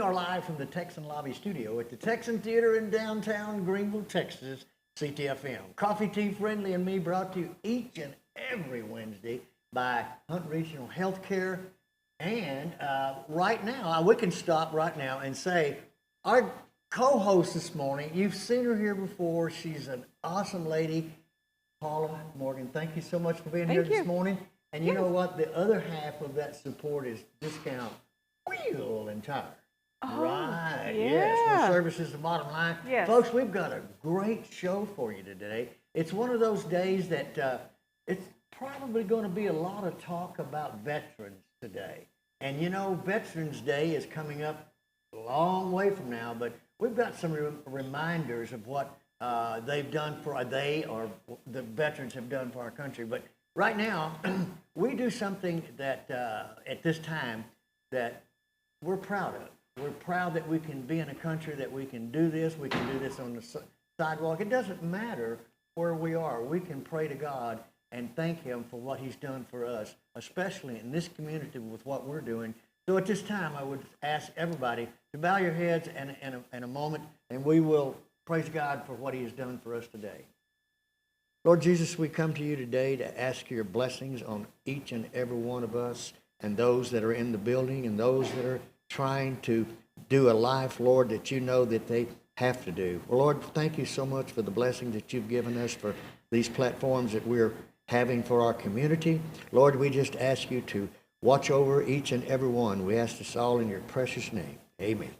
are live from the Texan Lobby Studio at the Texan Theater in downtown Greenville, Texas, Ctfm. Coffee, tea, friendly, and me brought to you each and every Wednesday by Hunt Regional Healthcare. And right now, we can stop right now and say, our co-host this morning, you've seen her here before. She's an awesome lady, Paula Morgan. Thank you so much for being here this morning. And you know what? The other half of that support is discount wheel and tire. Oh, right. yeah. Yes. Where service is the bottom line. Yes. Folks, we've got a great show for you today. It's one of those days that it's probably going to be a lot of talk about veterans today. And you know, Veterans Day is coming up a long way from now, but we've got some reminders of what they've done for the veterans have done for our country. But right now, we do something that at this time that we're proud of. We're proud that we can be in a country that we can do this. We can do this on the sidewalk. It doesn't matter where we are. We can pray to God and thank Him for what He's done for us, especially in this community with what we're doing. So at this time, I would ask everybody to bow your heads in a moment, and we will praise God for what He has done for us today. Lord Jesus, we come to you today to ask your blessings on each and every one of us and those that are in the building and those that are trying to do a life, Lord, that you know that they have to do. Well, Lord, thank you so much for the blessing that you've given us for these platforms that we're having for our community. Lord, we just ask you to watch over each and every one. We ask this all in your precious name. Amen.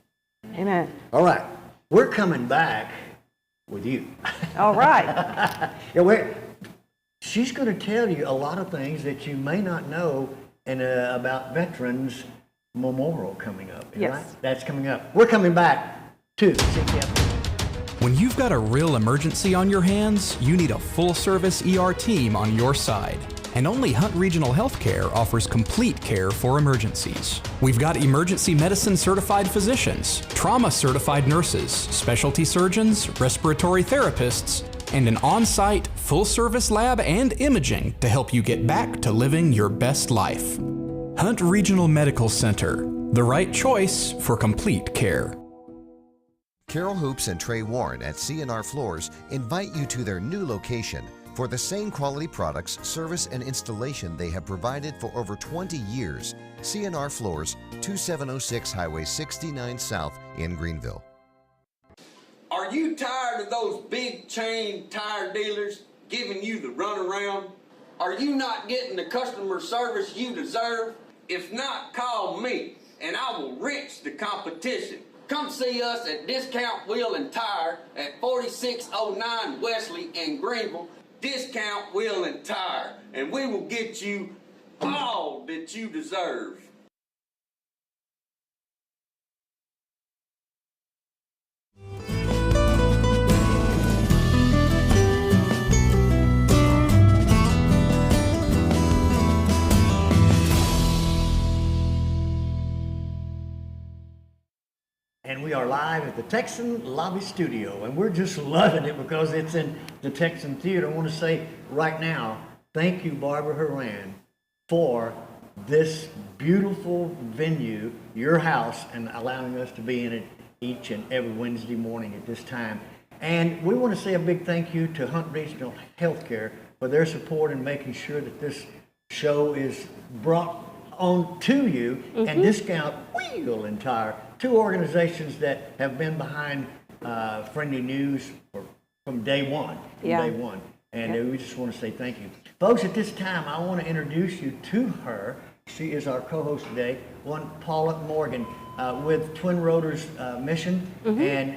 Amen. All right. We're coming back with you. All right. She's going to tell you a lot of things that you may not know about Veterans Memorial coming up. Yes. Right? That's coming up. We're coming back to Ctfm. When you've got a real emergency on your hands, you need a full-service ER team on your side. And only Hunt Regional Healthcare offers complete care for emergencies. We've got emergency medicine certified physicians, trauma certified nurses, specialty surgeons, respiratory therapists, and an on-site full-service lab and imaging to help you get back to living your best life. Hunt Regional Medical Center, the right choice for complete care. Carol Hoops and Trey Warren at C&R Floors invite you to their new location for the same quality products, service, and installation they have provided for over 20 years. C&R Floors, 2706 Highway 69 South in Greenville. Are you tired of those big chain tire dealers giving you the runaround? Are you not getting the customer service you deserve? If not, call me and I will wrench the competition. Come see us at Discount Wheel and Tire at 4609 Wesley in Greenville. Discount Wheel and Tire, and we will get you all that you deserve. And we are live at the Texan Lobby Studio, and we're just loving it because it's in the Texan Theater. I want to say right now, thank you, Barbara Horan, for this beautiful venue, your house, and allowing us to be in it each and every Wednesday morning at this time. And we want to say a big thank you to Hunt Regional Healthcare for their support in making sure that this show is brought on to you, and Discount Wheel and Tire, two organizations that have been behind Friendly News from day one. And we just want to say thank you. Folks, at this time, I want to introduce you to her. She is our co-host today, one Paula Morgan with Twin Rotors Mission. And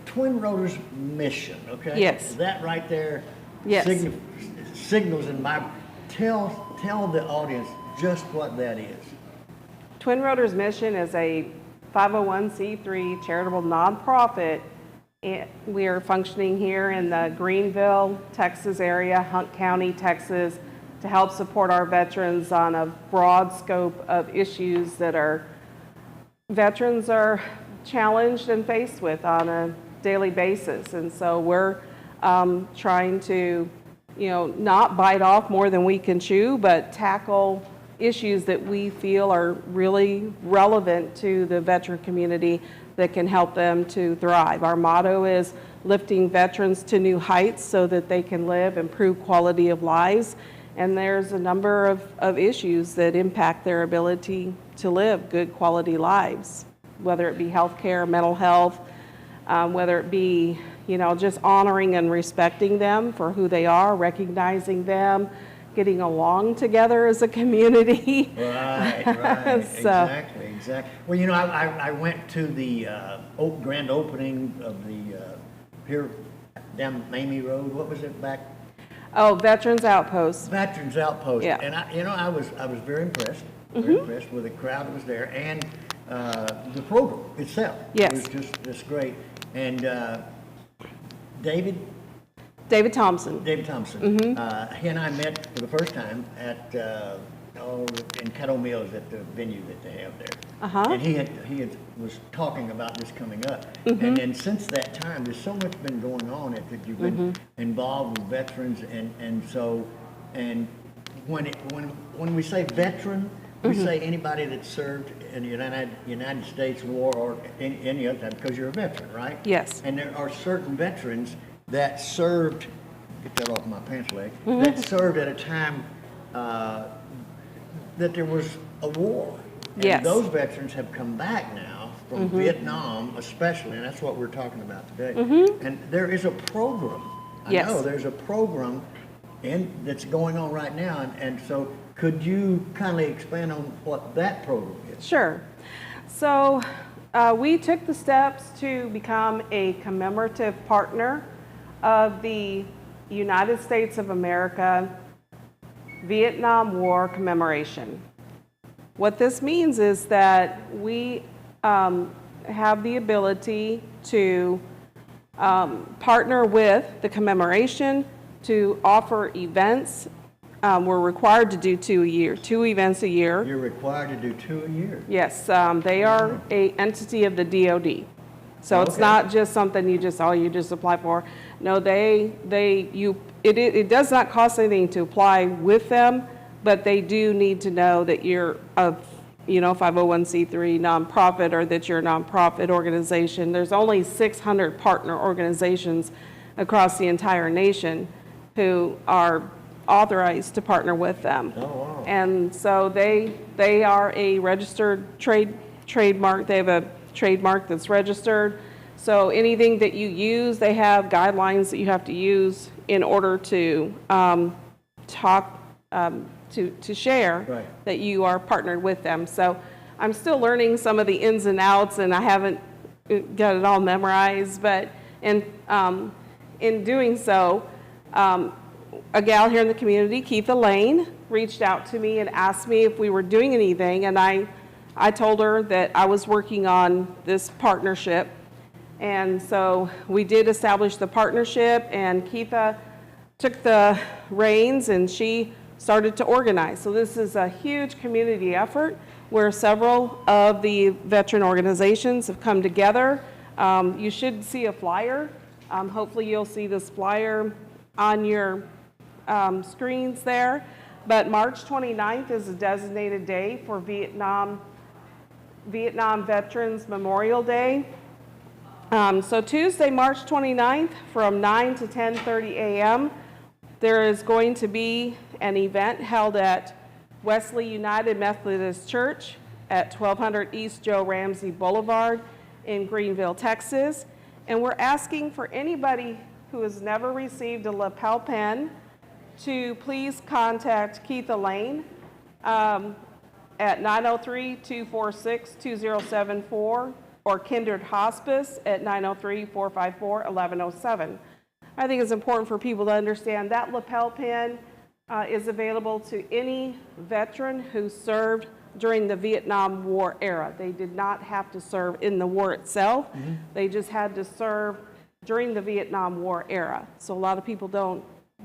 Twin Rotors Mission, okay? Yes. That right there Yes. signals in my... Tell the audience just what that is. Twin Rotors Mission is a 501c3 charitable nonprofit. We are functioning here in the Greenville, Texas area, Hunt County, Texas, to help support our veterans on a broad scope of issues that our veterans are challenged and faced with on a daily basis. And so we're trying to, not bite off more than we can chew, but tackle issues that we feel are really relevant to the veteran community that can help them to thrive. Our motto is lifting veterans to new heights so that they can live, improve quality of lives. And there's a number of issues that impact their ability to live good quality lives, whether it be health care, mental health, whether it be, just honoring and respecting them for who they are, recognizing them, getting along together as a community. Right, exactly. Well, I went to the grand opening of the here down Mamie Road. What was it back? Oh, Veterans Outpost. Veterans Outpost. Yeah. And I was very impressed. Very impressed with the crowd that was there and the program itself. Yes. It was just great. And David Thompson. He and I met for the first time at in Caddo Mills at the venue that they have there. And he was talking about this coming up. And then since that time, there's so much been going on that you've been involved with veterans, and when we say veteran, we say anybody that served in the United States War or any other time, because you're a veteran, right? Yes. And there are certain veterans that served, get that off my pants leg, that served at a time that there was a war. And Yes. those veterans have come back now from Vietnam especially, and that's what we're talking about today. And there is a program. I Yes. know there's a program that's going on right now, and so could you kindly expand on what that program is? Sure. So we took the steps to become a commemorative partner of the United States of America Vietnam War commemoration. What this means is that we have the ability to partner with the commemoration to offer events. We're required to do 2 events a year. You're required to do 2 a year. Yes, they are a entity of the DOD. So it's not just something you just apply for. No, it does not cost anything to apply with them, but they do need to know that you're a 501c3 nonprofit or that you're a nonprofit organization. There's only 600 partner organizations across the entire nation who are authorized to partner with them. Oh, wow. And so they are a registered trademark. They have a trademark that's registered. So anything that you use, they have guidelines that you have to use in order to to share Right. that you are partnered with them. So I'm still learning some of the ins and outs, and I haven't got it all memorized, but in doing so, a gal here in the community, Keitha Lane, reached out to me and asked me if we were doing anything, and I told her that I was working on this partnership. And so we did establish the partnership, and Keitha took the reins and she started to organize. So this is a huge community effort where several of the veteran organizations have come together. You should see a flyer. Hopefully you'll see this flyer on your screens there. But March 29th is a designated day for Vietnam Veterans Memorial Day. So Tuesday, March 29th from 9 to 10:30 a.m., there is going to be an event held at Wesley United Methodist Church at 1200 East Joe Ramsey Boulevard in Greenville, Texas. And we're asking for anybody who has never received a lapel pin to please contact Keitha Lane at 903-246-2074 or Kindred Hospice at 903-454-1107. I think it's important for people to understand that lapel pin is available to any veteran who served during the Vietnam War era. They did not have to serve in the war itself. They just had to serve during the Vietnam War era. So a lot of people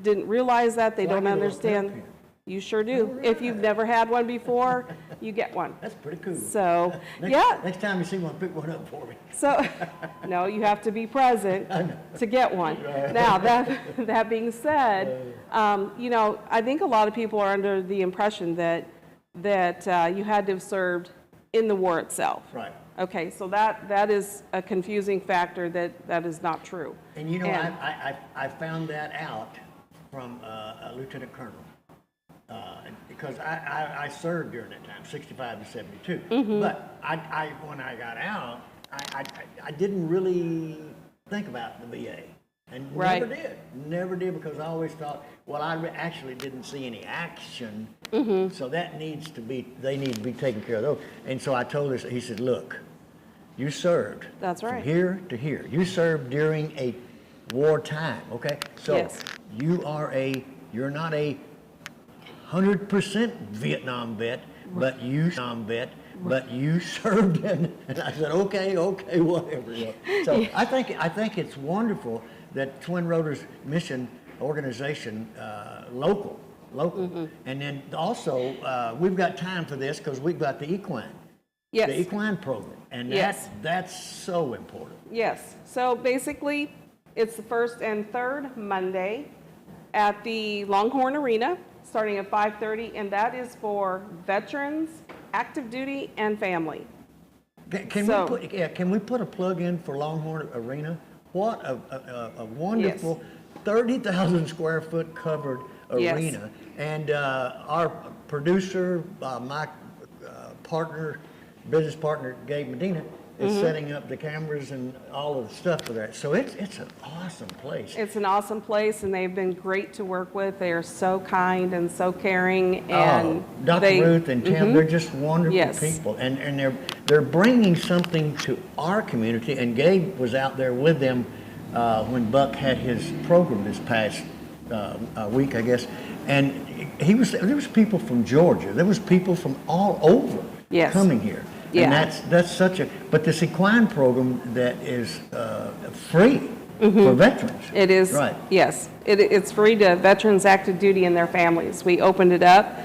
didn't realize that. They don't understand. You sure do. If you've never had one before, you get one. That's pretty cool. So, Next time you see one, pick one up for me. So, no, you have to be present to get one. Now, that being said, I think a lot of people are under the impression that that you had to have served in the war itself. Right. Okay, so that is a confusing factor that is not true. And you know, I found that out from a lieutenant colonel. Because I served during that time, 65 to 72. But when I got out, I didn't really think about the VA. And Right. never did, because I always thought, well, I actually didn't see any action, so they need to be taking care of those. And so I told her, he said, look, you served. That's right. From here to here. You served during a wartime, okay? So Yes. you're not a 100% Vietnam vet, but you served in. And I said, okay, whatever. Yeah. So I think it's wonderful that Twin Rotors Mission Organization, local, and then also we've got time for this because we've got the Equine, the Equine Program, and that's so important. Yes. So basically, it's the first and third Monday at the Longhorn Arena, starting at 5:30, and that is for veterans, active duty, and family. Can we put a plug in for Longhorn Arena? What a wonderful 30,000 square foot covered arena. And our producer, my business partner, Gabe Medina, is setting up the cameras and all of the stuff for that. So it's an awesome place. It's an awesome place, and they've been great to work with. They are so kind and so caring. And Dr. Ruth and Tim, they're just wonderful people. And they're bringing something to our community. And Gabe was out there with them when Buck had his program this past week, I guess. And there was people from Georgia. There was people from all over coming here. And that's but this Equine Program that is free for veterans. It is, right? Yes, it's free to veterans, active duty, and their families. We opened it up,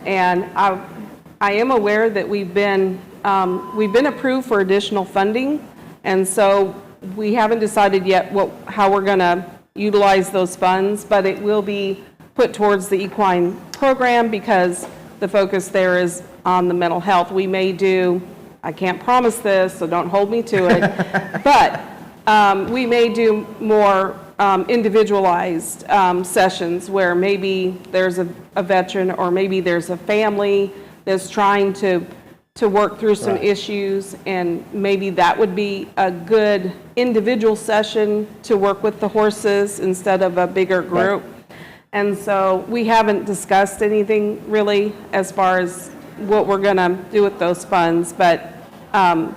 and I am aware that we've been approved for additional funding, and so we haven't decided yet how we're going to utilize those funds, but it will be put towards the Equine Program because the focus there is on the mental health. We may do, I can't promise this, so don't hold me to it, but we may do more individualized sessions where maybe there's a veteran or maybe there's a family that's trying to work through some issues, and maybe that would be a good individual session to work with the horses instead of a bigger group. And so we haven't discussed anything really as far as what we're going to do with those funds, but I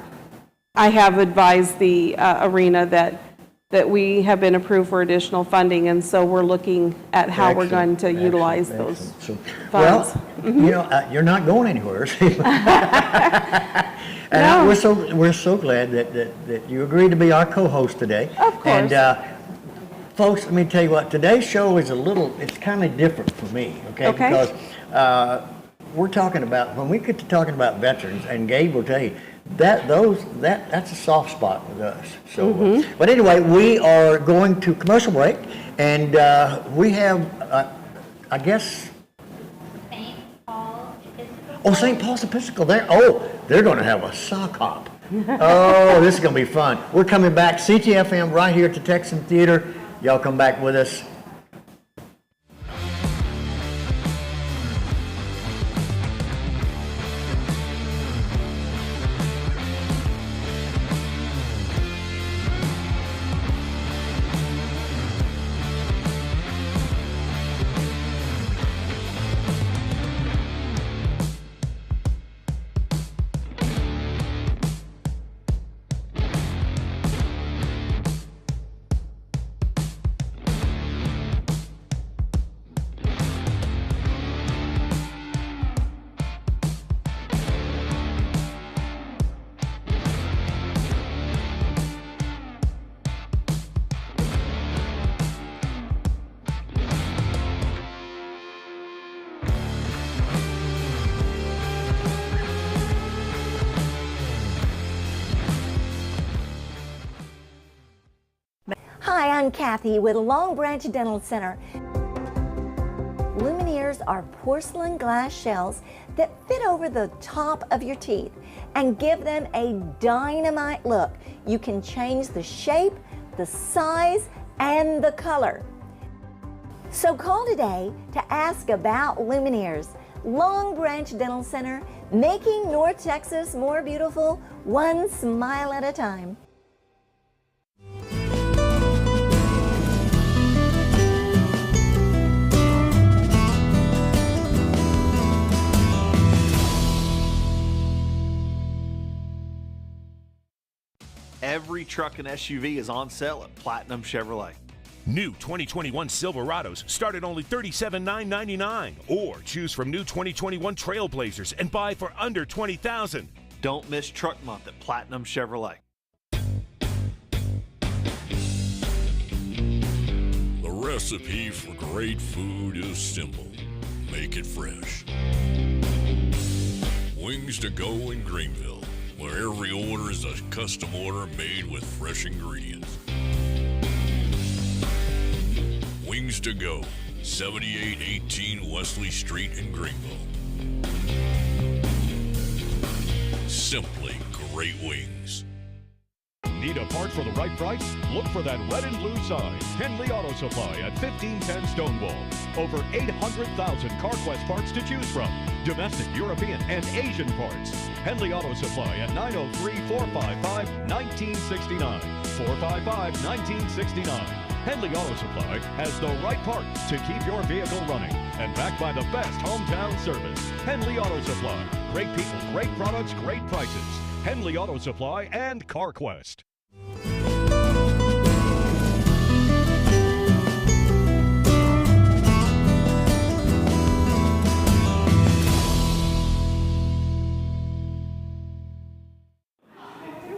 have advised the arena that we have been approved for additional funding, and so we're looking at how we're going to utilize those funds. Well, you know, you're not going anywhere. And we're so glad that you agreed to be our co-host today. Of course. And folks, let me tell you what, today's show is it's kind of different for me, okay? Because we're talking about, when we get to talking about veterans, and Gabe will tell you, that's a soft spot with us. So, but anyway, we are going to commercial break, and we have, I guess, St. Paul's Episcopal. Oh, St. Paul's Episcopal. They're going to have a sock hop. Oh, this is going to be fun. We're coming back, Ctfm, right here at the Texan Theater. Y'all come back with us. Hi, I'm Kathy with Long Branch Dental Center. Lumineers are porcelain glass shells that fit over the top of your teeth and give them a dynamite look. You can change the shape, the size, and the color. So call today to ask about Lumineers. Long Branch Dental Center, making North Texas more beautiful, one smile at a time. Every truck and SUV is on sale at Platinum Chevrolet. New 2021 Silverados start at only $37,999, or choose from new 2021 Trailblazers and buy for under $20,000. Don't miss Truck Month at Platinum Chevrolet. The recipe for great food is simple. Make it fresh. Wings to Go in Greenville, where every order is a custom order made with fresh ingredients. Wings to Go, 7818 Wesley Street in Greenville. Simply great wings. Need a part for the right price? Look for that red and blue sign. Henley Auto Supply at 1510 Stonewall. Over 800,000 CarQuest parts to choose from. Domestic, European, and Asian parts. Henley Auto Supply at 903-455-1969. 455-1969. Henley Auto Supply has the right part to keep your vehicle running, and backed by the best hometown service. Henley Auto Supply. Great people, great products, great prices. Henley Auto Supply and CarQuest.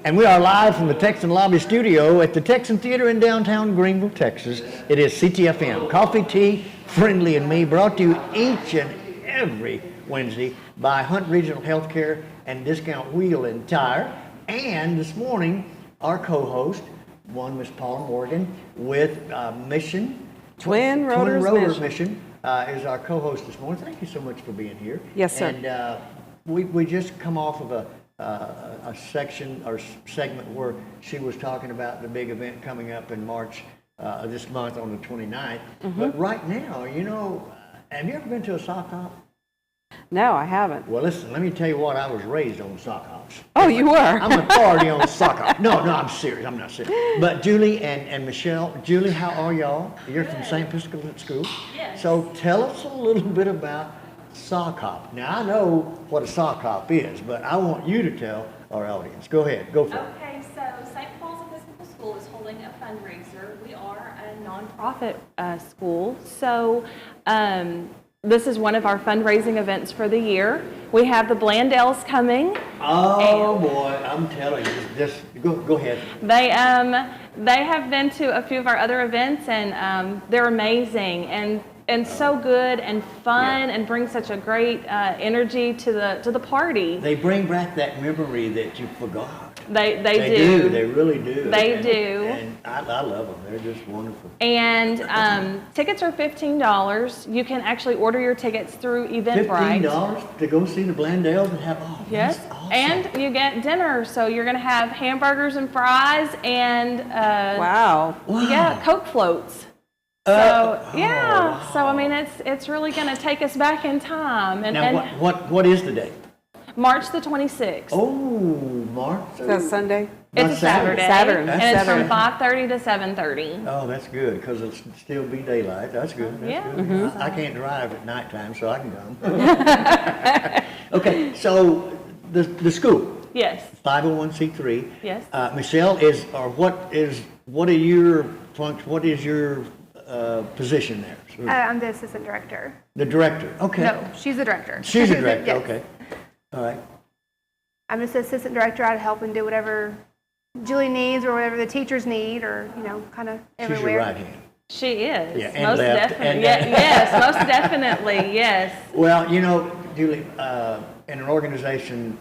And we are live from the Texan Lobby Studio at the Texan Theater in downtown Greenville, Texas. It is Ctfm, Coffee, Tea, Friendly, and Me, brought to you each and every Wednesday by Hunt Regional Healthcare and Discount Wheel and Tire. And this morning, our co-host, one Miss Paula Morgan, with Mission, Twin Rotors Mission, is our co-host this morning. Thank you so much for being here. Yes, sir. And we just come off of a section or segment where she was talking about the big event coming up in March this month on the 29th. But right now, you know, have you ever been to a sock hop? No, I haven't. Well, listen, let me tell you what, I was raised on sock hops. Oh, you were? I'm an authority on sock hops. No, I'm serious. I'm not serious. But Julie and Michelle, Julie, how are y'all? You're from St. Episcopal School. Yes. So tell us a little bit about sock hop. Now, I know what a sock hop is, but I want you to tell our audience. Go ahead. Go for it. Okay, so St. Paul's Episcopal School is holding a fundraiser. We are a nonprofit school, so this is one of our fundraising events for the year. We have the Blandells coming. Oh boy, I'm telling you, just go ahead. They have been to a few of our other events, and they're amazing and so good and fun, and bring such a great energy to the party. They bring back that memory that you forgot. They do. They really do. They do. And I love them. They're just wonderful. And tickets are $15. You can actually order your tickets through Eventbrite. $15 to go see the Blandells and have, yes. That's awesome. And you get dinner. So you're going to have hamburgers and fries and wow. Yeah, Coke floats. So wow. So I mean it's really going to take us back in time. And now what is the date? March the 26th. Oh, March. Is that Sunday? It's a Saturday. Saturday. And it's from 5:30 to 7:30. Oh, that's good, because it'll still be daylight. That's good. That's good. Mm-hmm. I can't drive at nighttime, so I can come. Okay, so the school. Yes. 501c3. Yes. Michelle what is your position there? I'm the assistant director. The director. Okay. No, she's the director. She's the director. Yes. Okay. All right. I'm just the assistant director. I help and do whatever Julie needs or whatever the teachers need, or kind of everywhere. She's your right hand. She is. Yeah, and most left, definitely. and Yes, most definitely. Yes. Well, Julie, in an organization,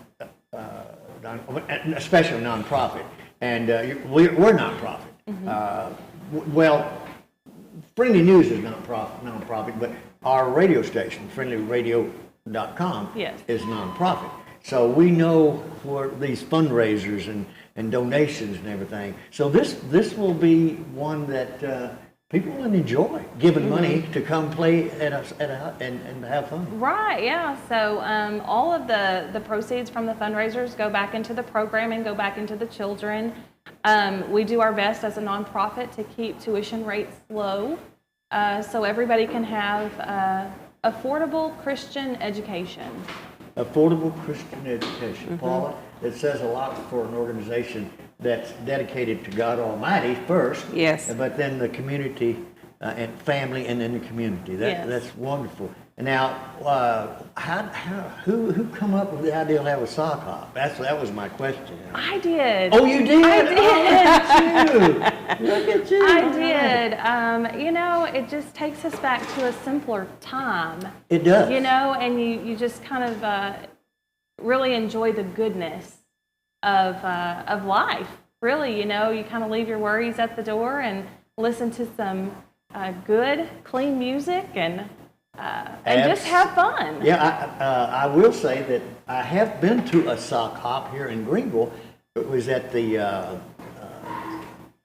especially a nonprofit, and we're nonprofit. Mm-hmm. Well, Friendly News is non-profit, but our radio station, friendlyradio.com, Yes. is non-profit. So we know where these fundraisers and donations and everything. So this will be one that people will enjoy, giving money to come play and have fun. Right, yeah. So all of the proceeds from the fundraisers go back into the program and go back into the children. We do our best as a nonprofit to keep tuition rates low so everybody can have affordable Christian education. Affordable Christian education. Paula, it says a lot for an organization that's dedicated to God Almighty first. Yes. But then the community and family and then the community. That's wonderful. Now, who come up with the idea to have a sock hop? That was my question. I did. Oh, you did? I did. Oh, look at you. I did. You know, it just takes us back to a simpler time. It does. You know, and you just kind of really enjoy the goodness of life. Really, you know, you kind of leave your worries at the door and listen to some good, clean music and just have fun. Yeah, I will say that I have been to a sock hop here in Greenville. It was at the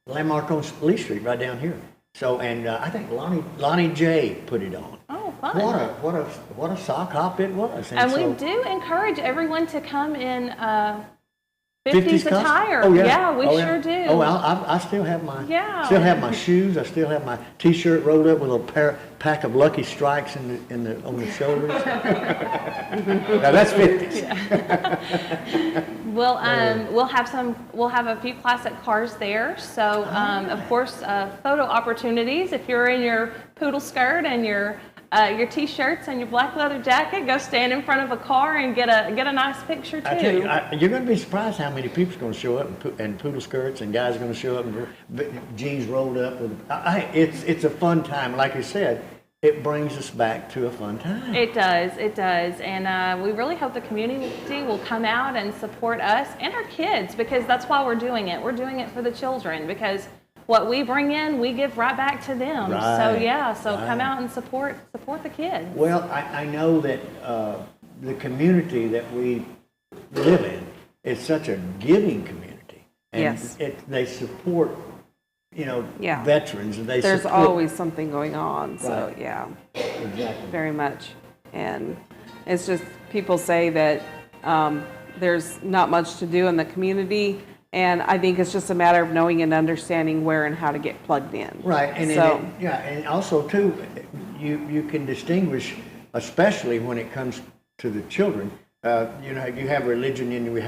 landmark on Wesley Street, right down here. So, and I think Lonnie J put it on. Oh, fun! What a sock hop it was. And so, we do encourage everyone to come in 50s attire. Oh, yeah, we sure do. Oh, I still have my still have my shoes. I still have my T-shirt rolled up with a pack of Lucky Strikes on the shoulders. Now that's 50s. Yeah. We'll have a few classic cars there. So of course photo opportunities. If you're in your poodle skirt and your T-shirts and your black leather jacket, go stand in front of a car and get a nice picture too. I tell you, you're going to be surprised how many people's going to show up in poodle skirts, and guys are going to show up in jeans rolled up. It's a fun time. Like you said, it brings us back to a fun time. It does, and we really hope the community will come out and support us and our kids, because that's why we're doing it. We're doing it for the children, because what we bring in, we give right back to them. Right. So come out and support the kids. Well, I know that the community that we live in is such a giving community. And Yes. They support, Yeah. veterans. And There's support, always something going on, so Right. yeah, Exactly. very much. And it's just, people say that there's not much to do in the community, and I think it's just a matter of knowing and understanding where and how to get plugged in. Right, and so, and also too, you can distinguish, especially when it comes to the children. You have religion and we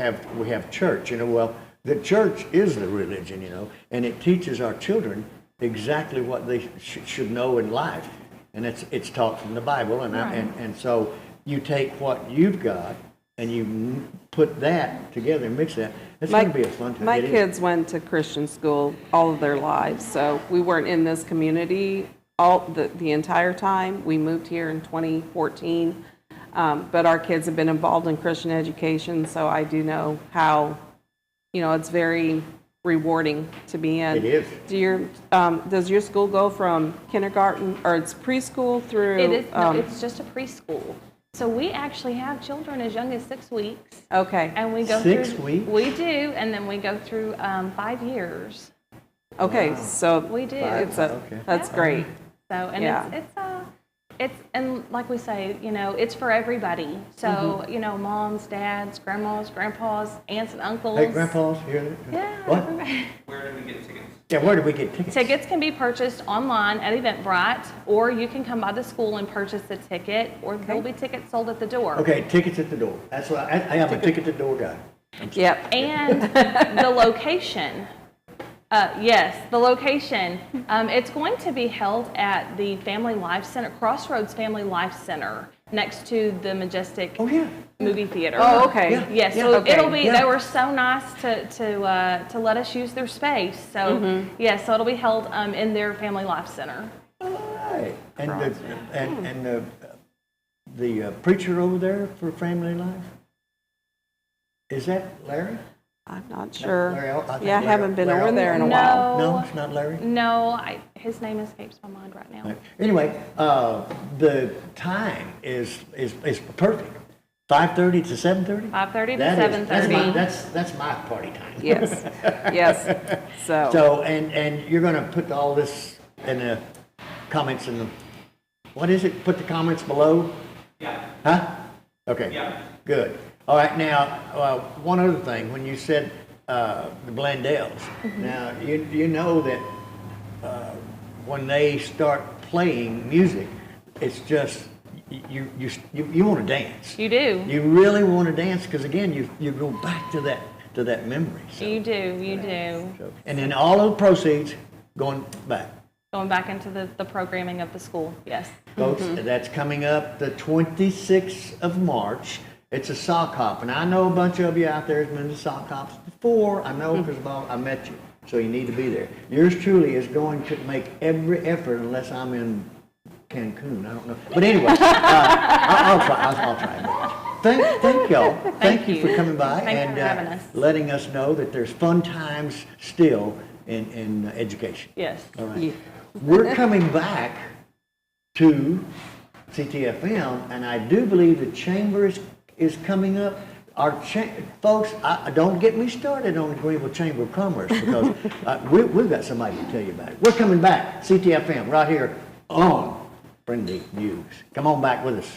have church. Well, the church is the religion. And it teaches our children exactly what they should know in life, and it's taught from the Bible. And so you take what you've got and you put that together and mix that. It's going to be a fun time. My kids went to Christian school all of their lives, so we weren't in this community the entire time. We moved here in 2014, but our kids have been involved in Christian education, so I do know how, it's very rewarding to be in. It is. Does your school go from kindergarten, or it's preschool through? It is. No, it's just a preschool. So we actually have children as young as 6 weeks. Okay. And we go 6 through. weeks? We do, and then we go through 5 years. Okay, Wow. so We do. That's great. So, and Yeah. it's and like we say, it's for everybody. So, moms, dads, grandmas, grandpas, aunts and uncles. Hey, grandpas, here. Yeah. What? everybody. Where do we get tickets? Yeah, where do we get tickets? Tickets can be purchased online at Eventbrite, or you can come by the school and purchase the ticket, or there'll be tickets sold at the door. Okay, tickets at the door. That's what I have a ticket at the door guy. Yep. And the location. Yes, the location. It's going to be held at the Family Life Center, Crossroads Family Life Center, next to the Majestic Movie Theater. Oh, okay. Yes, Yeah, so okay. it'll be. Yeah. They were so nice to let us use their space. So so it'll be held in their Family Life Center. All right. And the preacher over there for Family Life, is that Larry? I'm not sure. Larry, I think Yeah, I haven't been Larry over there in a No. while. No, it's not Larry? No, his name escapes my mind right now. Anyway, the time is perfect. 5:30 to 7:30? 5:30 to 7:30. That's my party time. Yes, yes. So, and you're gonna put all this in the comments in the, what is it? Put the comments below? Yeah. Huh? Okay. Yeah. Good. All right, now, one other thing, when you said the Blandells, now, you know that when they start playing music, it's just, you want to dance. You do. You really want to dance, because again, you go back to that memory. So, You do. so, and then all of the proceeds going back. Going back into the programming of the school, yes. Folks, that's coming up the 26th of March. It's a sock hop, and I know a bunch of you out there has been to sock hops before. I know because I met you, so you need to be there. Yours truly is going to make every effort, unless I'm in Cancun. I don't know, but anyway, I'll try. Thank y'all. Thank you for coming by Thanks for having us. letting us know that there's fun times still in education. Yes. All right. We're coming back to Ctfm, and I do believe the chamber is coming up. Folks, don't get me started on the Greenville Chamber of Commerce, because we've got somebody to tell you about it. We're coming back, Ctfm, right here on Friendly News. Come on back with us.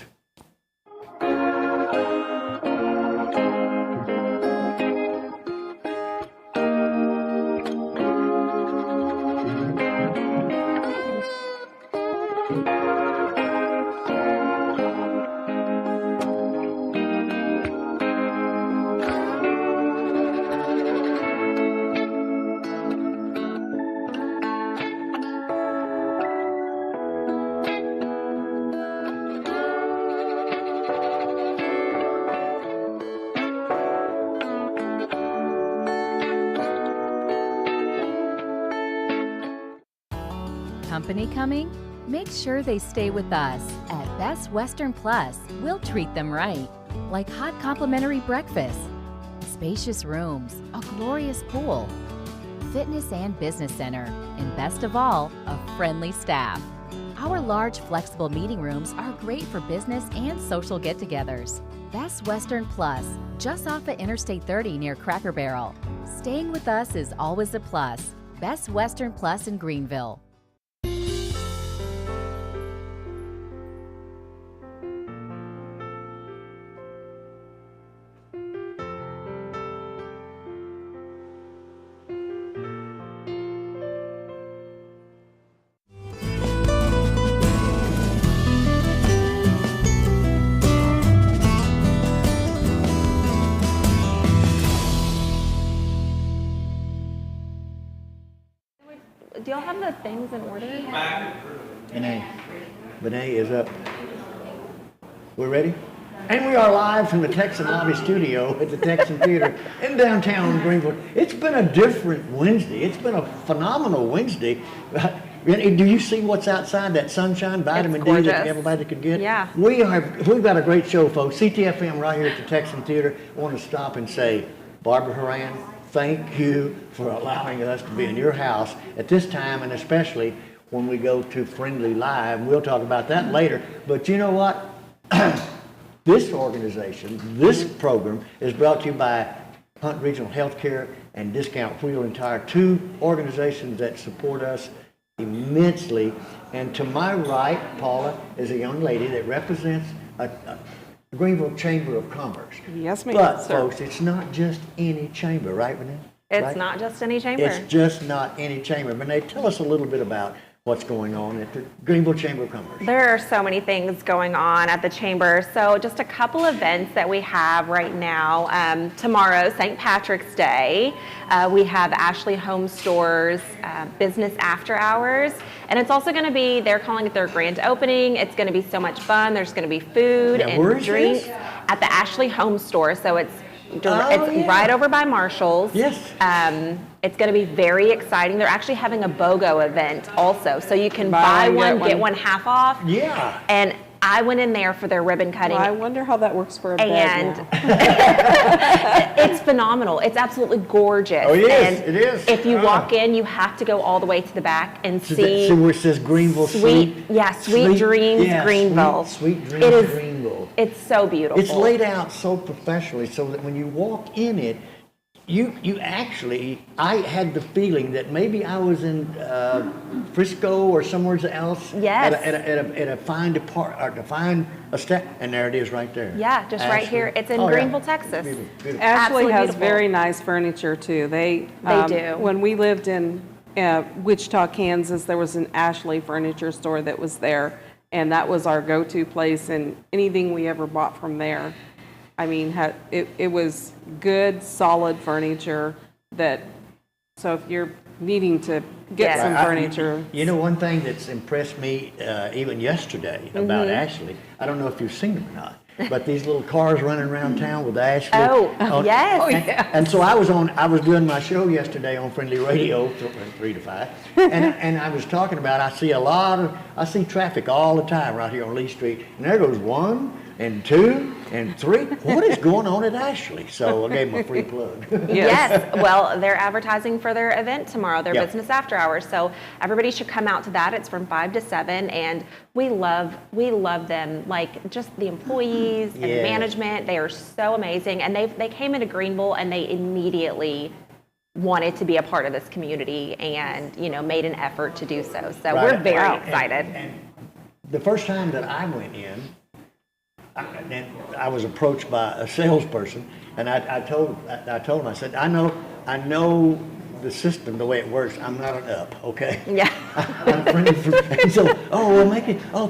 Company coming? Make sure they stay with us. At Best Western Plus, we'll treat them right. Like hot complimentary breakfast, spacious rooms, a glorious pool, fitness and business center, and best of all, a friendly staff. Our large, flexible meeting rooms are great for business and social get-togethers. Best Western Plus, just off of Interstate 30 near Cracker Barrel. Staying with us is always a plus. Best Western Plus in Greenville. Do y'all have the things in order? Benet is up. We're ready? And we are live from the Texan Lobby Studio at the Texan Theater in downtown Greenville. It's been a different Wednesday. It's been a phenomenal Wednesday. Do you see what's outside, that sunshine, vitamin D that everybody could get? Yeah. We've got a great show, folks. Ctfm right here at the Texan Theater. I want to stop and say, Barbara Horan, thank you for allowing us to be in your house at this time, and especially when we go to Friendly Live. We'll talk about that later. But you know what? This organization, this program, is brought to you by Hunt Regional Healthcare and Discount Wheel and Tire, two organizations that support us immensely. And to my right, Paula, is a young lady that represents a Greenville Chamber of Commerce. Yes, ma'am. But, sir. folks, it's not just any chamber, right, Renee? It's Right? not just any chamber. It's just not any chamber. Renee, tell us a little bit about what's going on at the Greenville Chamber of Commerce. There are so many things going on at the Chamber. So just a couple events that we have right now. Tomorrow, St. Patrick's Day, we have Ashley Home Store's Business After Hours. And it's also going to be, they're calling it their grand opening. It's going to be so much fun. There's going to be food and drinks at the Ashley Home Store. So it's right over by Marshall's. Yes. It's going to be very exciting. They're actually having a BOGO event also. So you can buy one, get one half off. Yeah. And I went in there for their ribbon cutting. Well, I wonder how that works for a bed And now. it's phenomenal. It's absolutely gorgeous. Oh, it is. And It is. if you walk in, you have to go all the way to the back and see where it says Greenville Sweet Dreams Greenville. Sweet Dreams It is- Greenville. It's so beautiful. It's laid out so professionally so that when you walk in it, you actually, I had the feeling that maybe I was in Frisco or somewhere else. Yes. At a fine step, and there it is right there. Yeah, just right here. It's in Greenville, Texas. Beautiful. Ashley Absolutely has beautiful. very nice furniture too. They do. When we lived in Wichita, Kansas, there was an Ashley furniture store that was there, and that was our go-to place. And anything we ever bought from there, I mean, it was good, solid furniture. So if you're needing to get some furniture, You know, one thing that's impressed me even yesterday about Ashley, I don't know if you've seen them or not, but these little cars running around town with Ashley. Yes. And so I was doing my show yesterday on Friendly Radio, 3 to 5, and I was talking about, I see traffic all the time right here on Lee Street, and there goes 1 and 2 and 3. What is going on at Ashley? So I gave them a free plug. Yes. Well, they're advertising for their event tomorrow, their Yep. business after hours. So everybody should come out to that. It's from 5 to 7, and we love them. Like, just the employees and the Yeah. management, they are so amazing. And they came into Greenville and they immediately wanted to be a part of this community and, made an effort to do so. So Right. we're very Wow. excited. And the first time that I went in, I was approached by a salesperson, and I told him, I said, I know the system, the way it works. I'm not an up, okay? Yeah. I'm friendly. And so,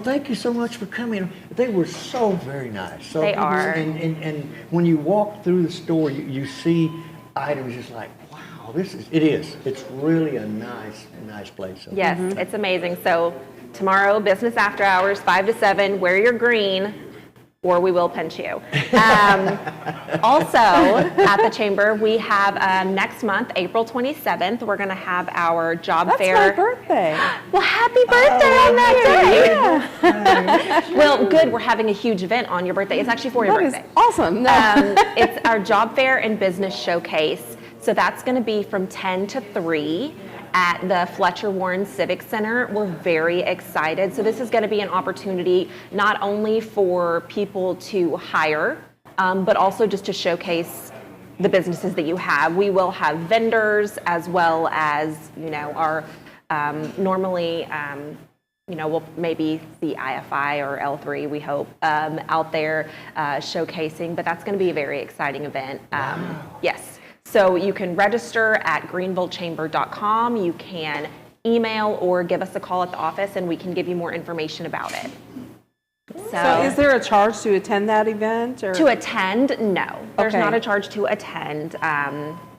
thank you so much for coming. They were so very nice. So They are. And when you walk through the store, you see items just like, wow, it's really a nice place. So. Yes, it's amazing. So tomorrow, business after hours, 5 to 7, wear your green, or we will pinch you. Also, at the Chamber, we have next month, April 27th, we're going to have our job fair. That's my birthday. Well, happy birthday on that day. Well, good. We're having a huge event on your birthday. It's actually for your birthday. That is awesome. It's our job fair and business showcase. So that's going to be from 10 to 3 at the Fletcher Warren Civic Center. We're very excited. So this is going to be an opportunity not only for people to hire, but also just to showcase the businesses that you have. We will have vendors as well as, our normally, we'll maybe see IFI or L3, we hope, out there showcasing, but that's going to be a very exciting event. Yes. So you can register at greenvillechamber.com. You can email or give us a call at the office, and we can give you more information about it. So is there a charge to attend that event? Or? To attend, no. There's Okay. not a charge to attend.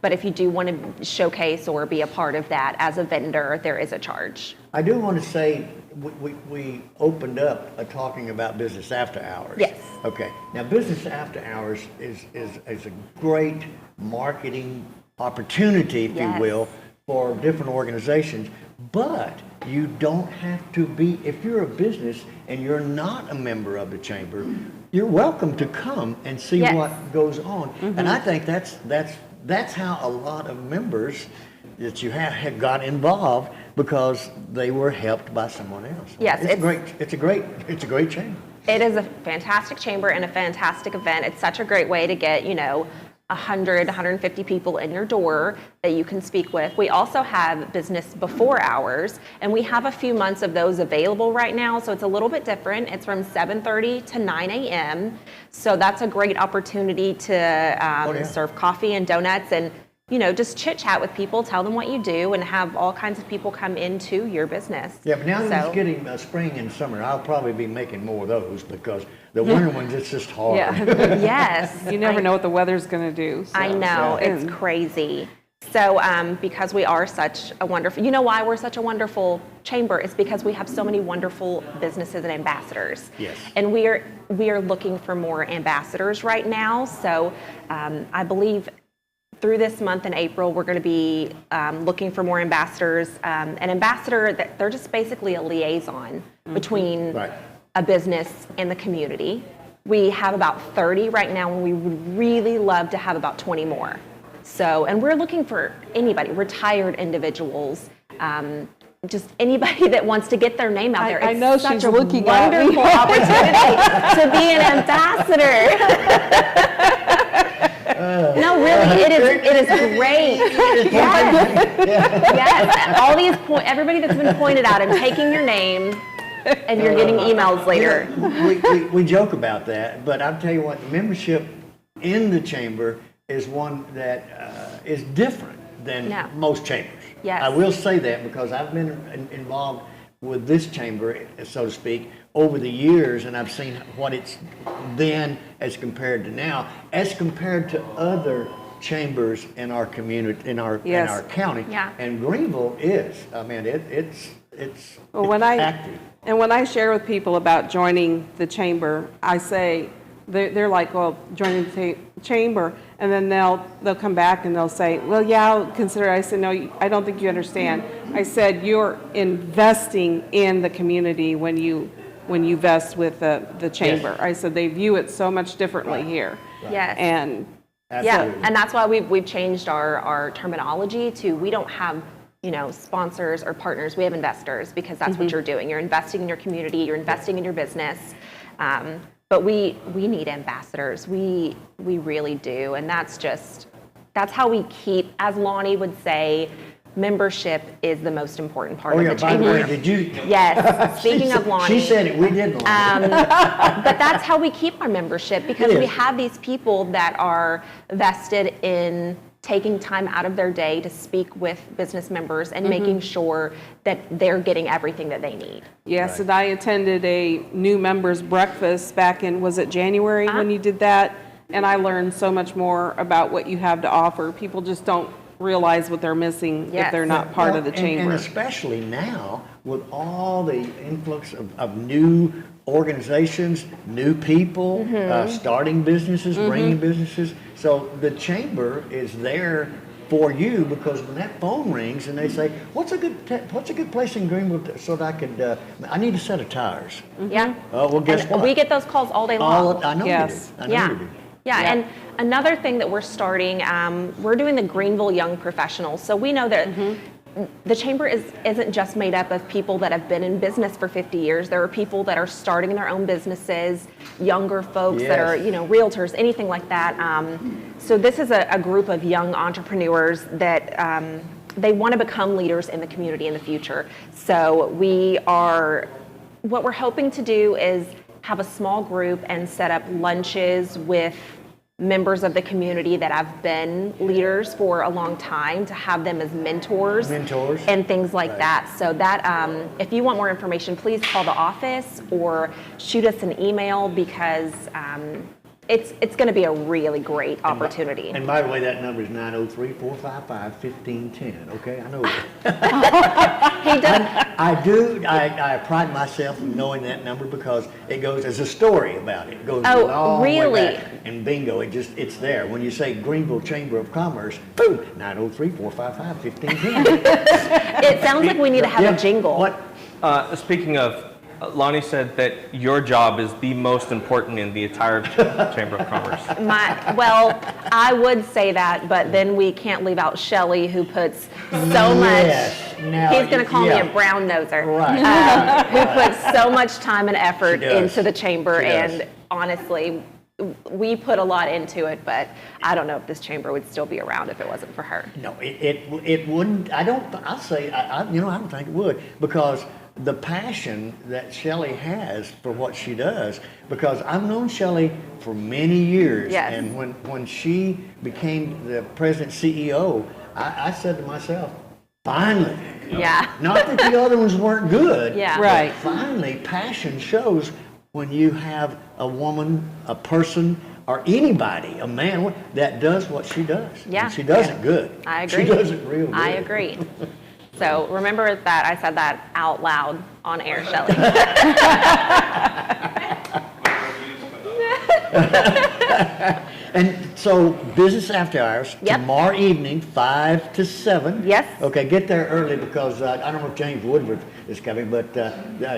But if you do want to showcase or be a part of that as a vendor, there is a charge. I do want to say we opened up talking about business after hours. Yes. Okay. Now, business after hours is a great marketing opportunity, if you will, for different organizations. But you don't have to be, if you're a business and you're not a member of the chamber, you're welcome to come and see what goes on. And I think that's how a lot of members that you have got involved, because they were helped by someone else. Yes, it's a great chamber. It is a fantastic chamber and a fantastic event. It's such a great way to get, 100, 150 people in your door that you can speak with. We also have business before hours, and we have a few months of those available right now, so it's a little bit different. It's from 7:30 to 9 a.m., so that's a great opportunity to serve coffee and donuts and just chit-chat with people, tell them what you do, and have all kinds of people come into your business. Yeah, but now that it's getting spring and summer, I'll probably be making more of those, because the winter ones, it's just hard. Yeah. Yes. You never know what the weather's going to do. So. I know, it's crazy. So because we are such a wonderful, why we're such a wonderful chamber is because we have so many wonderful businesses and ambassadors. Yes. And we are looking for more ambassadors right now. So I believe through this month in April, we're going to be looking for more ambassadors. An ambassador, they're just basically a liaison between a business in the community. We have about 30 right now, and we would really love to have about 20 more. So, and we're looking for anybody, retired individuals, just anybody that wants to get their name out there. It's I know such she's a looking at me. wonderful opportunity to be an ambassador. No, really, it is great. Yes, all these everybody that's been pointed out and taking your name, and you're getting emails later. We joke about that, but I'll tell you what, membership in the chamber is one that is different than most chambers. Yes. I will say that because I've been involved with this chamber, so to speak, over the years, and I've seen what it's then as compared to now, as compared to other chambers in our community, in our county. Yeah. And Greenville is, I mean, it's active. And when I share with people about joining the chamber, I say, they're like, well, joining the chamber, and then they'll come back and they'll say, well, yeah, I'll consider it. I said, no, I don't think you understand. I said, you're investing in the community when you vest with the chamber. Yes. I said, they view it so much differently here. Right. Yes. And absolutely. And that's why we've changed our terminology to, we don't have sponsors or partners, we have investors, because that's what you're doing. You're investing in your community, you're investing in your business. But we need ambassadors. We really do. And that's how we keep, as Lonnie would say, membership is the most important part of the chamber. By the way, did you? Yes. Speaking of Lonnie. She said it, we didn't. But that's how we keep our membership, because we have these people that are vested in taking time out of their day to speak with business members and making sure that they're getting everything that they need. Yes, right. And I attended a new members breakfast back in, was it January when you did that? And I learned so much more about what you have to offer. People just don't realize what they're missing if they're not part of the chamber. And especially now with all the influx of new organizations, new people, starting businesses, bringing businesses. So the chamber is there for you, because when that phone rings and they say, what's a good place in Greenville so that I could, I need a set of tires. Yeah. Oh, well, guess what? We get those calls all day long. I know you do. I know you do. Yeah, and another thing that we're starting, we're doing the Greenville Young Professionals. So we know that the chamber isn't just made up of people that have been in business for 50 years. There are people that are starting their own businesses, younger folks that are, realtors, anything like that. So this is a group of young entrepreneurs that they want to become leaders in the community in the future. So what we're hoping to do is have a small group and set up lunches with members of the community that have been leaders for a long time, to have them as mentors and things like that. So that if you want more information, please call the office or shoot us an email, because it's going to be a really great opportunity. And by the way, that number is 903-455-1510. Okay, I know that. He does. I pride myself in knowing that number, because it goes as a story about it. It goes a long way back. And bingo, it's there. When you say Greenville Chamber of Commerce, boom, 903-455-1510. It sounds like we need to have a jingle. Speaking of, Lonnie said that your job is the most important in the entire Chamber of Commerce. Well, I would say that, but then we can't leave out Shelley, who puts so much. Now, he's going to call me a brown noser. Right. Who puts so much time and effort into the chamber, and honestly, we put a lot into it. But I don't know if this chamber would still be around if it wasn't for her. No, it wouldn't. I don't think it would, because the passion that Shelley has for what she does, because I've known Shelley for many years, and when she became the president CEO, I said to myself, finally. Not that the other ones weren't good, right. Finally, passion shows when you have a woman, a person, or anybody, a man, that does what she does. Yeah. And she does it good. I agree. She does it real good. I agree. So remember that I said that out loud on air, Shelley. And So business after hours, Yep. tomorrow evening, 5 to 7. Yes. Okay, get there early because I don't know if James Woodward is coming, but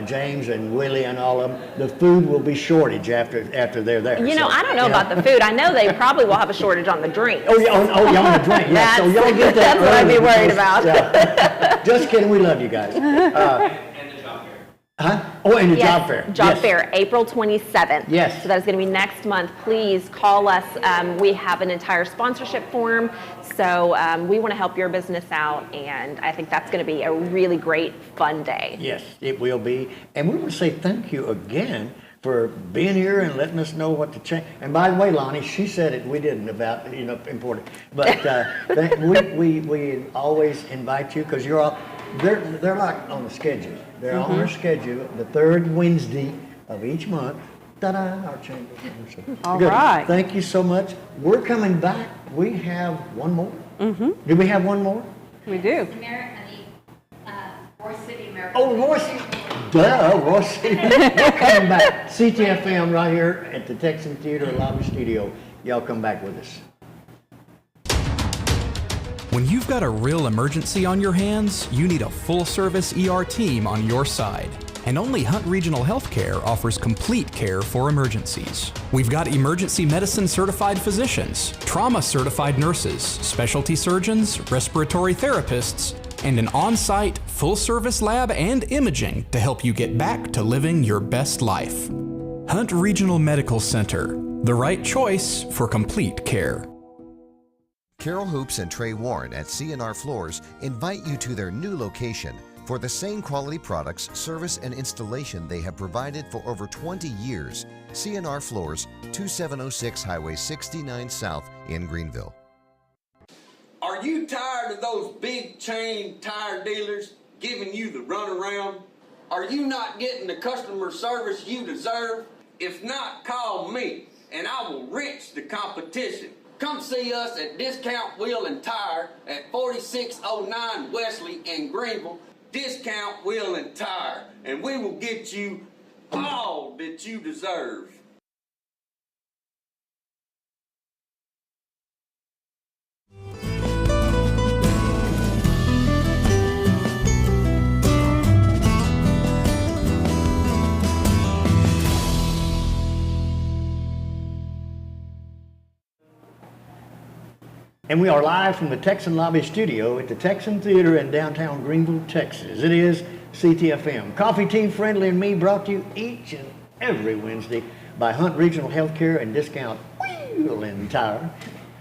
James and Willie and all of them, the food will be shortage after they're there. You know, I don't know about the food. I know they probably will have a shortage on the drinks. Oh, yeah, on the drink. Yeah. So y'all get that That's what I'd be early worried because- about. yeah. Just kidding, we love you guys. Oh, and the Yes, job fair. Job Yes. fair, April 27th. Yes. So that is going to be next month. Please call us. We have an entire sponsorship form. So we want to help your business out. And I think that's going to be a really great, fun day. Yes, it will be. And we want to say thank you again for being here and letting us know what to change. And by the way, Lonnie, she said it, we didn't about, important. But we always invite you because you're all, they're like on the schedule. They're on our schedule, the third Wednesday of each month. Ta-da, our chamber. All Good. right. Thank you so much. We're coming back. We have one more. Do we have one more? We do. Royce City American. Oh, Royce. Duh, Royce City. We're coming back. Ctfm right here at the Texan Theater Lobby Studio. Y'all come back with us. When you've got a real emergency on your hands, you need a full-service ER team on your side. And only Hunt Regional Healthcare offers complete care for emergencies. We've got emergency medicine certified physicians, trauma certified nurses, specialty surgeons, respiratory therapists, and an on-site full-service lab and imaging to help you get back to living your best life. Hunt Regional Medical Center, the right choice for complete care. Carol Hoops and Trey Warren at C&R Floors invite you to their new location for the same quality products, service, and installation they have provided for over 20 years. C&R Floors, 2706 Highway 69 South in Greenville. Are you tired of those big chain tire dealers giving you the runaround? Are you not getting the customer service you deserve? If not, call me and I will wrench the competition. Come see us at Discount Wheel and Tire at 4609 Wesley in Greenville. Discount Wheel and Tire, and we will get you all that you deserve. And we are live from the Texan Lobby Studio at the Texan Theater in downtown Greenville, Texas. It is Ctfm. Coffee Tea Friendly and Me brought to you each and every Wednesday by Hunt Regional Healthcare and Discount Wheel and Tire,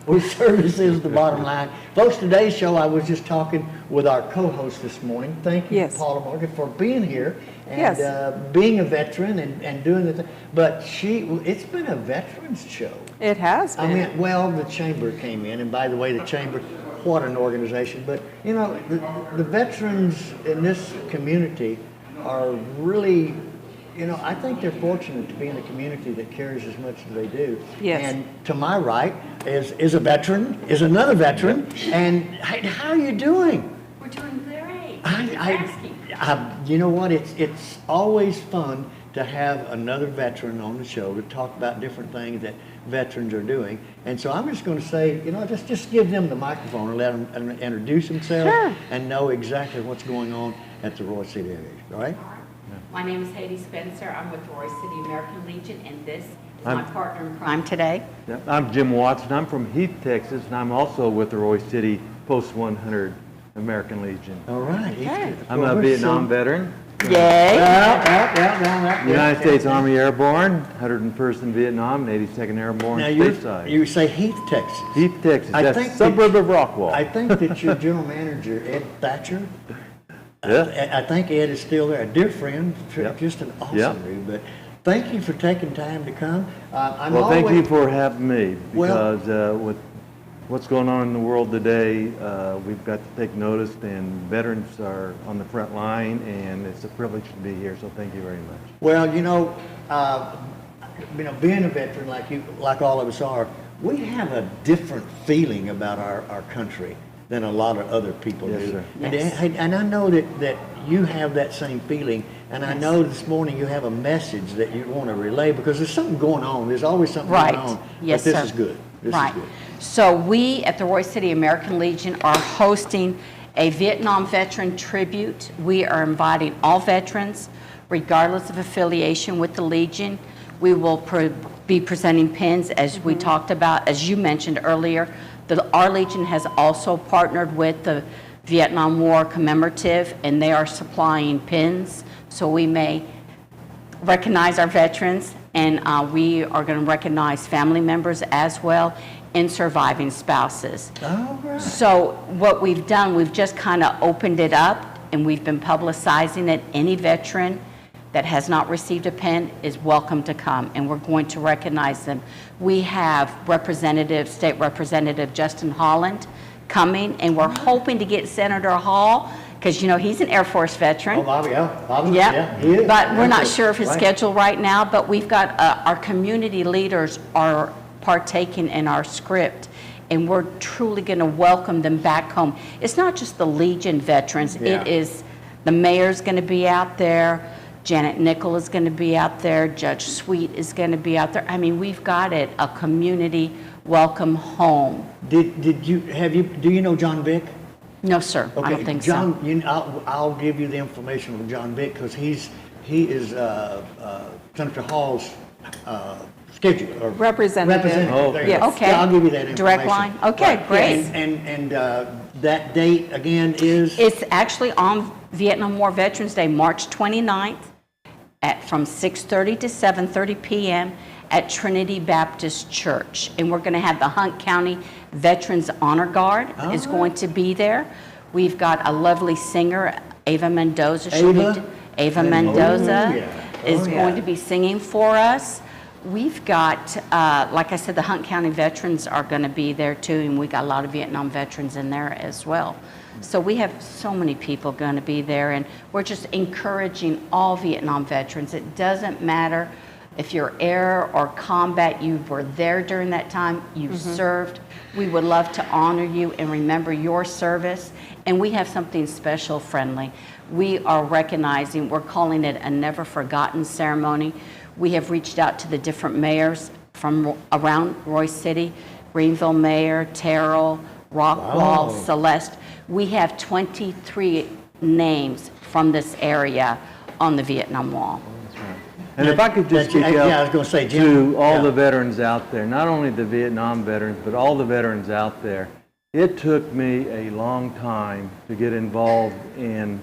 where service is the bottom line. Folks, today's show, I was just talking with our co-host this morning. Thank you, Paula Morgan, for being here and being a veteran and doing the thing. But it's been a veterans show. It has been. I mean, well, the chamber came in, and by the way, the chamber, what an organization. But, the veterans in this community are really, I think they're fortunate to be in a community that cares as much as they do. Yes. And to my right is a veteran, is another veteran. And how are you doing? We're doing great. You know what? It's always fun to have another veteran on the show to talk about different things that veterans are doing. And so I'm just going to say, just give them the microphone and let them introduce themselves and know exactly what's going on at the Royce City area, all right? My name is Haiti Spencer. I'm with the Royce City American Legion, and this is my partner in crime today. I'm Jim Watson. I'm from Heath, Texas, and I'm also with the Royce City Post 100 American Legion. All right. Okay. I'm a Vietnam veteran. Yay! United States Army Airborne, 101st in Vietnam, and 82nd Airborne Now stateside. you say Heath, Texas. Heath, Texas. That's a suburb of Rockwall. I think that your general manager, Ed Thatcher, Yeah. I think Ed is still there, a dear friend, just an awesome dude. But thank you for taking time to come. Thank you for having me, because with what's going on in the world today, we've got to take notice, and veterans are on the front line, and it's a privilege to be here, so thank you very much. Well, being a veteran like all of us are, we have a different feeling about our country than a lot of other people do. Sir. And I know that you have that same feeling, and I know this morning you have a message that you want to relay, because there's something going on. There's always something going on. Yes, but this sir. is good. This Right. is good. So we at the Royce City American Legion are hosting a Vietnam veteran tribute. We are inviting all veterans, regardless of affiliation with the Legion. We will be presenting pins, as we talked about, as you mentioned earlier. Our Legion has also partnered with the Vietnam War Commemorative, and they are supplying pins, so we may recognize our veterans, and we are going to recognize family members as well, and surviving spouses. All right. So what we've done, we've just kind of opened it up, and we've been publicizing it. Any veteran that has not received a pin is welcome to come, and we're going to recognize them. We have State Representative Justin Holland coming, and we're hoping to get Senator Hall, because, you know, he's an Air Force veteran. Oh, Bobby, Bobby, Yeah, he is. but we're not sure of his Right. schedule right now, but we've got, our community leaders are partaking in our script, and we're truly going to welcome them back home. It's not just the Legion veterans, Yeah. it is, the mayor's going to be out there, Janet Nickel is going to be out there, Judge Sweet is going to be out there. I mean, we've got it, a community welcome home. Do you know John Vick? No, sir, I don't think John, so. I'll give you the information from John Vick, because he is Senator Hall's schedule. Representative. Oh, there you Yeah, go. okay. Yeah, I'll give you that information. Direct line? Okay, Right. great. And that date again is? It's actually on Vietnam War Veterans Day, March 29th, from 6:30 to 7:30 p.m. at Trinity Baptist Church. And we're going to have the Hunt County Veterans Honor Guard is going to be there. We've got a lovely singer, Ava Mendoza. Ava Mendoza is going to be singing for us. We've got, like I said, the Hunt County veterans are going to be there too, and we got a lot of Vietnam veterans in there as well. So we have so many people going to be there, and we're just encouraging all Vietnam veterans. It doesn't matter if you're air or combat, you were there during that time, you served. We would love to honor you and remember your service. And we have something special, Friendly. We are recognizing, we're calling it a never forgotten ceremony. We have reached out to the different mayors from around Royce City, Greenville Mayor, Terrell, Rockwall, Celeste. We have 23 names from this area on the Vietnam Wall. And if I could just speak out I was going to say, Jim, to all the veterans out there, not only the Vietnam veterans, but all the veterans out there, it took me a long time to get involved in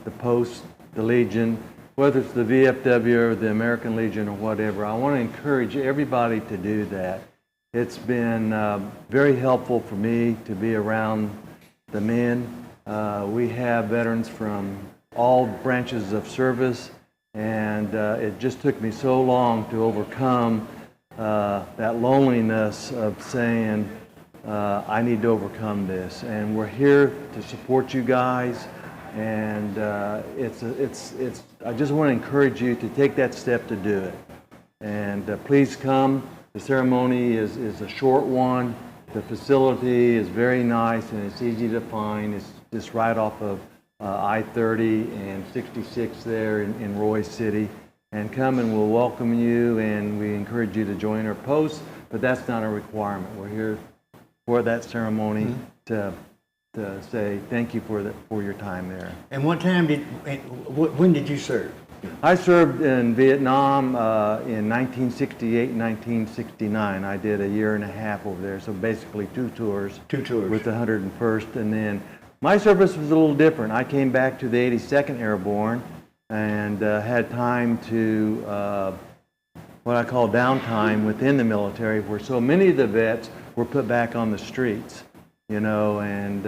the post, the Legion, whether it's the VFW or the American Legion or whatever. I want to encourage everybody to do that. It's been very helpful for me to be around the men. We have veterans from all branches of service, and it just took me so long to overcome that loneliness of saying, I need to overcome this. And we're here to support you guys, and I just want to encourage you to take that step to do it. And please come. The ceremony is a short one. The facility is very nice, and it's easy to find. It's just right off of I-30 and 66 there in Royce City. And come and we'll welcome you, and we encourage you to join our posts, but that's not a requirement. We're here for that ceremony to say thank you for your time there. And when did you serve? I served in Vietnam in 1968 and 1969. I did a year and a half over there, so basically two tours. With the 101st, and then my service was a little different. I came back to the 82nd Airborne and had time to what I call downtime within the military, where so many of the vets were put back on the streets, you know, and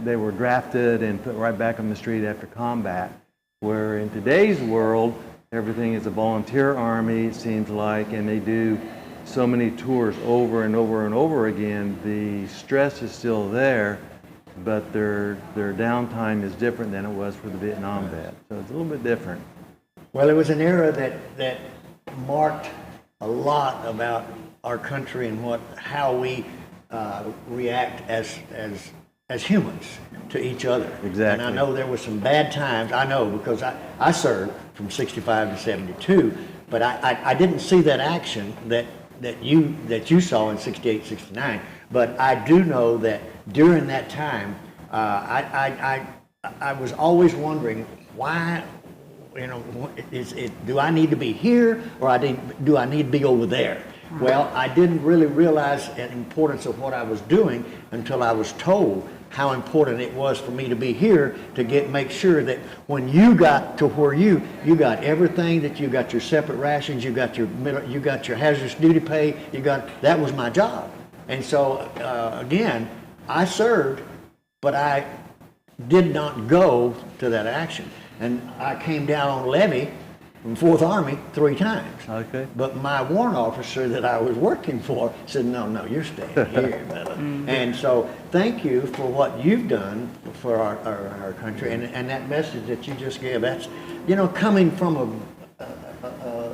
they were drafted and put right back on the street after combat. Where in today's world, everything is a volunteer army, it seems like, and they do so many tours over and over and over again. The stress is still there, but their downtime is different than it was for the Vietnam vet. So it's a little bit different. Well, it was an era that marked a lot about our country and how we react as humans to each other. Exactly. And I know there were some bad times. I know because I served from 65 to 72, but I didn't see that action that that you saw in 68, 69. But I do know that during that time, I was always wondering why, do I need to be here or do I need to be over there? Well, I didn't really realize the importance of what I was doing until I was told how important it was for me to be here to make sure that when you got to where you got everything, that you got your separate rations, you got your hazardous duty pay, that was my job. And so again, I served, but I did not go to that action. And I came down on levee from 4th Army 3 times. Okay. But my warrant officer that I was working for said, no, you're staying here, brother. And so thank you for what you've done for our country and that message that you just gave. That's, coming from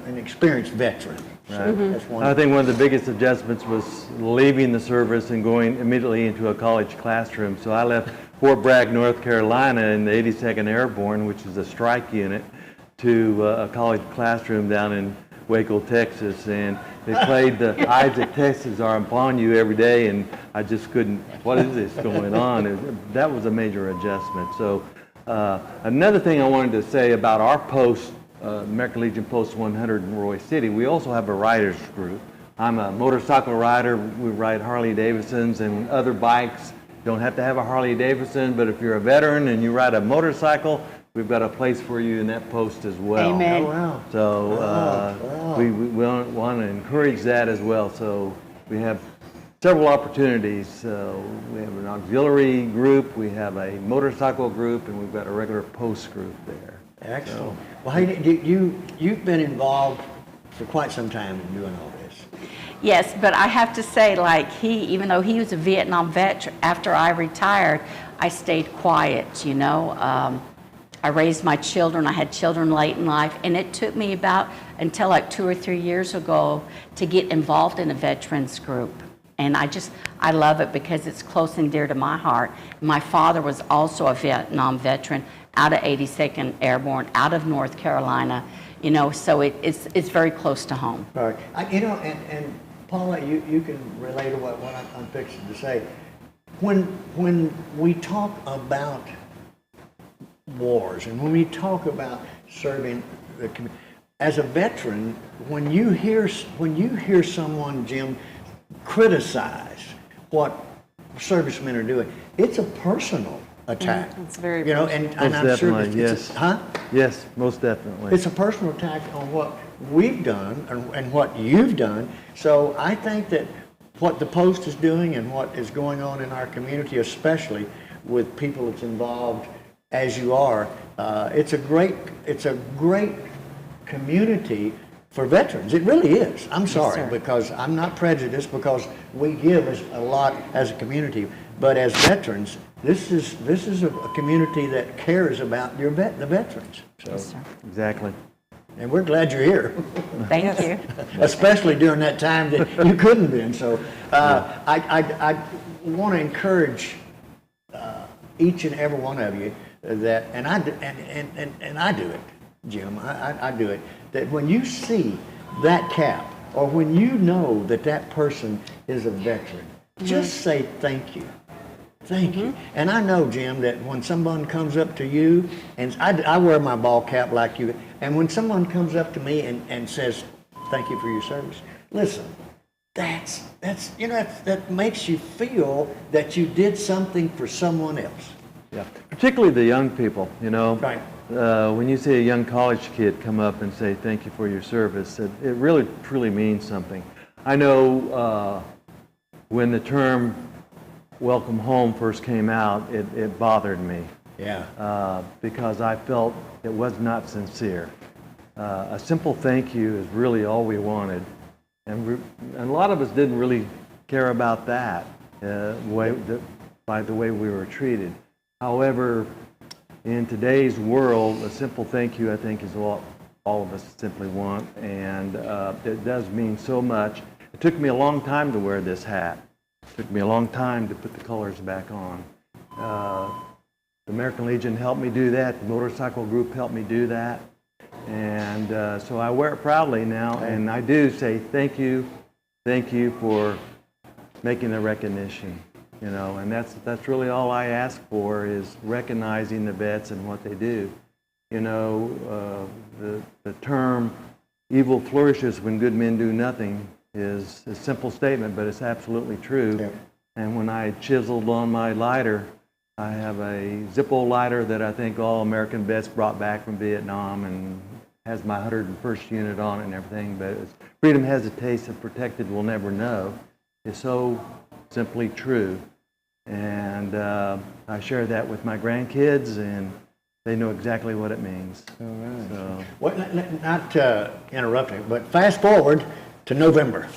an experienced veteran. Right. That's I think one of the biggest adjustments was leaving the service and going immediately into a college classroom. So I left Fort Bragg, North Carolina in the 82nd Airborne, which is a strike unit, to a college classroom down in Waco, Texas, and they played the Isaac, Texas are upon you every day, and I just couldn't, what is this going on? That was a major adjustment. So another thing I wanted to say about our post, American Legion Post 100 in Royce City, we also have a riders group. I'm a motorcycle rider. We ride Harley Davidsons and other bikes. You don't have to have a Harley Davidson, but if you're a veteran and you ride a motorcycle, we've got a place for you in that post as well. Amen. Oh, wow. So we want to encourage that as well. So we have several opportunities. We have an auxiliary group, we have a motorcycle group, and we've got a regular post group there. Excellent. Well, hey, you've been involved for quite some time in doing all this. Yes, but I have to say, even though he was a Vietnam vet, after I retired, I stayed quiet, I raised my children. I had children late in life, and it took me until 2 or 3 years ago to get involved in a veterans group. And I love it because it's close and dear to my heart. My father was also a Vietnam veteran out of 82nd Airborne, out of North Carolina, so it's very close to home. Right. And Paula, you can relate to what I'm fixing to say. When we talk about wars and when we talk about serving the community, as a veteran, when you hear someone, Jim, criticize what servicemen are doing, it's a personal attack. It's very and most I'm definitely, sure yes. Yes, most definitely. It's a personal attack on what we've done and what you've done. So I think that what the Post is doing and what is going on in our community, especially with people that's involved as you are, it's a great community for veterans. It really is. I'm sorry, because I'm not prejudiced, because we give a lot as a community, but as veterans, this is a community that cares about the veterans. So. Yes, sir. Exactly. And we're glad you're here. Thank you. Especially during that time that you couldn't have been. So I want to encourage each and every one of you that, and I do it, Jim. I do it. That when you see that cap, or when you know that person is a veteran, just say thank you. Thank you. And I know, Jim, that when someone comes up to you, and I wear my ball cap like you, and when someone comes up to me and says, thank you for your service, listen, that makes you feel that you did something for someone else. Yeah, particularly the young people, Right. When you see a young college kid come up and say thank you for your service, it really, truly means something. I know when the term welcome home first came out, it bothered me. Yeah. Because I felt it was not sincere. A simple thank you is really all we wanted. And a lot of us didn't really care about that by the way we were treated. However, in today's world, a simple thank you, I think, is what all of us simply want. And it does mean so much. It took me a long time to wear this hat. It took me a long time to put the colors back on. The American Legion helped me do that. The motorcycle group helped me do that. And so I wear it proudly now, and I do say thank you thank you for making the recognition, you know, and that's really all I ask for is recognizing the vets and what they do. You know, the term evil flourishes when good men do nothing is a simple statement, but it's absolutely true. Yep. And when I chiseled on my lighter, I have a Zippo lighter that I think all American vets brought back from Vietnam and has my 101st unit on it and everything, but it's, freedom has a taste and protected will never know. It's so simply true. And I share that with my grandkids, and they know exactly what it means. All right. So, well, not interrupting, but fast forward to November.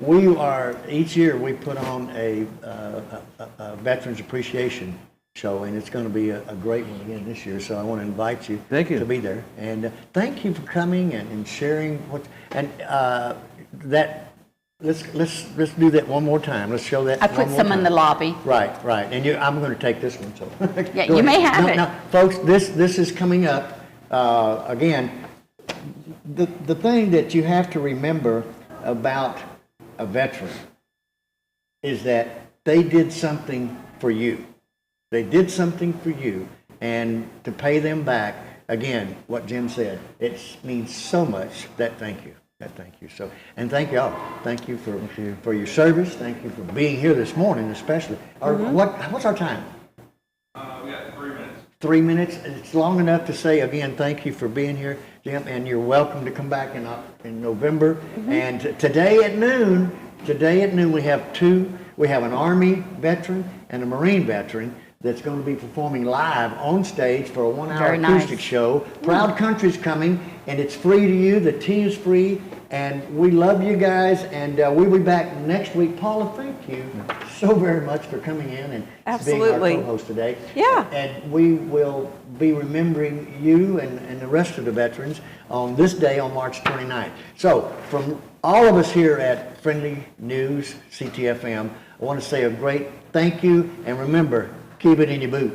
We are, each year we put on a Veterans Appreciation Show, and it's going to be a great one again this year, so I want to invite you to be there. And thank you for coming and sharing what, and that, let's do that one more time. Let's show that. I put some in the lobby. Right. And I'm going to take this one. So yeah, you may have it. Now, folks, this is coming up. Again, the thing that you have to remember about a veteran is that they did something for you. They did something for you, and to pay them back, again, what Jim said, it means so much. That thank you. So, and thank y'all. Thank you for your service. Thank you for being here this morning, especially. What's our time? We got 3 minutes. 3 minutes. It's long enough to say again, thank you for being here, Jim, and you're welcome to come back in November. And today at noon, we have two. We have an Army veteran and a Marine veteran that's going to be performing live on stage for a 1-hour acoustic show. Proud Country's coming, and it's free to you. The tea is free, and we love you guys, and we'll be back next week. Paula, thank you so very much for coming in and being our co-host today. Yeah. And we will be remembering you and the rest of the veterans on this day on March 29th. So from all of us here at Friendly News, Ctfm, I want to say a great thank you, and remember, keep it in your boot.